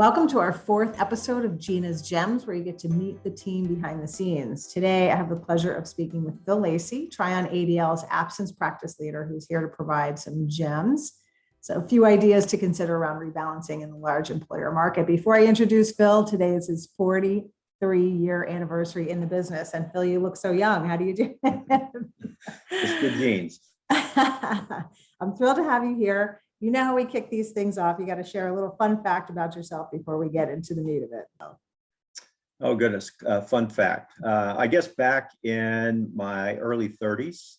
Welcome to our fourth episode of Gina's Gems, where you get to meet the team behind the scenes. Today, I have the pleasure of speaking with Phil Lacy, Tryon ADL's absence practice leader, who's here to provide some gems. So a few ideas to consider around rebalancing in the large employer market. Before I introduce Phil, today is his 43-year anniversary in the business. And Phil, you look so young. How do you do? It's good genes. I'm thrilled to have you here. You know how we kick these things off. You got to share a little fun fact about yourself before we get into the meat of it. Oh, goodness. Fun fact. I guess back in my early 30s,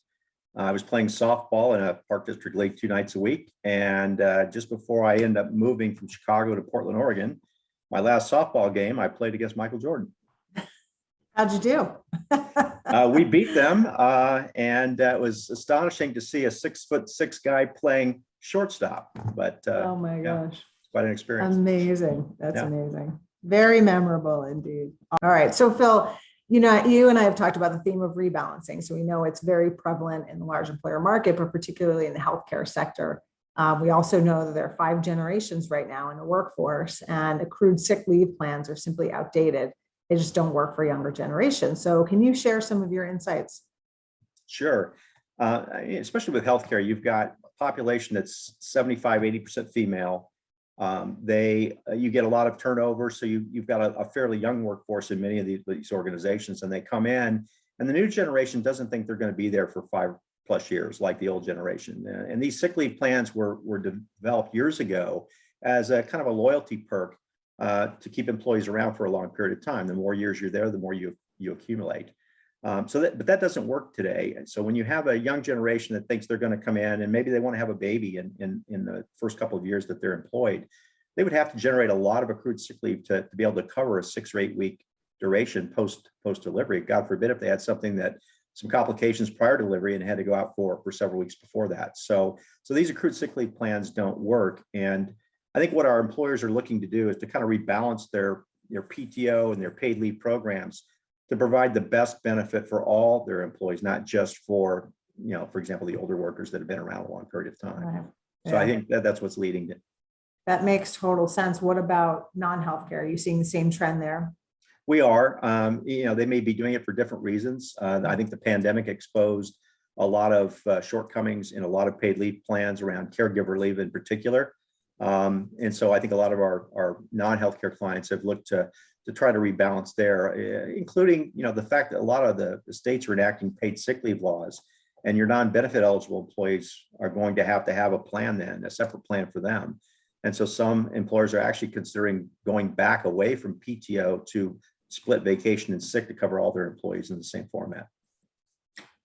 I was playing softball in a Park District League 2 nights a week. And just before I ended up moving from Chicago to Portland, Oregon, my last softball game, I played against Michael Jordan. How'd you do? We beat them. And it was astonishing to see a 6'6" guy playing shortstop. But oh my gosh, it's quite an experience. Amazing. That's amazing. Very memorable indeed. All right. So Phil, you and I have talked about the theme of rebalancing. So we know it's very prevalent in the large employer market, but particularly in the healthcare sector. We also know that there are 5 generations right now in the workforce, and accrued sick leave plans are simply outdated. They just don't work for younger generations. So can you share some of your insights? Sure. Especially with healthcare, you've got a population that's 75–80% female. You get a lot of turnover, so you've got a fairly young workforce in many of these organizations, and they come in, and the new generation doesn't think they're going to be there for 5+ years like the old generation. And these sick leave plans were developed years ago as a kind of a loyalty perk to keep employees around for a long period of time. The more years you're there, the more you accumulate. But that doesn't work today. And so when you have a young generation that thinks they're going to come in and maybe they want to have a baby in the first couple of years that they're employed, they would have to generate a lot of accrued sick leave to be able to cover a 6 or 8 week duration post delivery. God forbid if they had some complications prior to delivery and had to go out for several weeks before that. So these accrued sick leave plans don't work. And I think what our employers are looking to do is to kind of rebalance their PTO and their paid leave programs to provide the best benefit for all their employees, not just for example, the older workers that have been around a long period of time. Right. So I think that's what's leading to. That makes total sense. What about non-healthcare? Are you seeing the same trend there? We are. They may be doing it for different reasons. I think the pandemic exposed a lot of shortcomings in a lot of paid leave plans around caregiver leave in particular. And so I think a lot of our non-healthcare clients have looked to try to rebalance there, including, the fact that a lot of the states are enacting paid sick leave laws, and your non-benefit eligible employees are going to have a plan then, a separate plan for them. And so some employers are actually considering going back away from PTO to split vacation and sick to cover all their employees in the same format.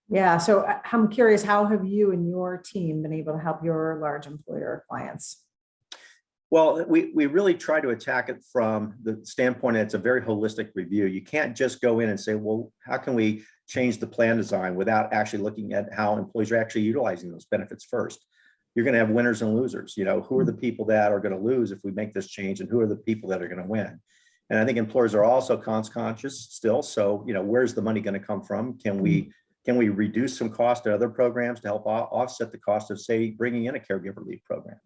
Yeah. So I'm curious, how have you and your team been able to help your large employer clients? Well, we really try to attack it from the standpoint that it's a very holistic review. You can't just go in and say, well, how can we change the plan design without actually looking at how employees are actually utilizing those benefits first. You're going to have winners and losers. Who are the people that are going to lose if we make this change, and who are the people that are going to win? And I think employers are also cost conscious still. So, where's the money going to come from? Can we reduce some cost to other programs to help offset the cost of, say, bringing in a caregiver leave program?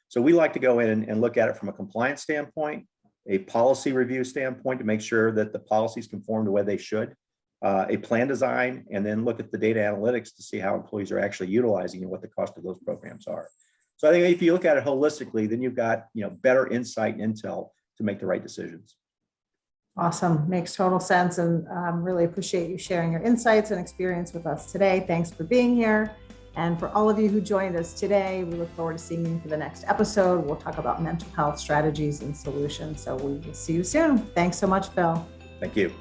So we like to go in and look at it from a compliance standpoint, a policy review standpoint to make sure that the policies conform to where they should, a plan design, and then look at the data analytics to see how employees are actually utilizing and what the cost of those programs are. So I think if you look at it holistically, then you've got better insight and intel to make the right decisions. Awesome. Makes total sense. And really appreciate you sharing your insights and experience with us today. Thanks for being here. And for all of you who joined us today, we look forward to seeing you for the next episode. We'll talk about mental health strategies and solutions. So we will see you soon. Thanks so much, Phil. Thank you.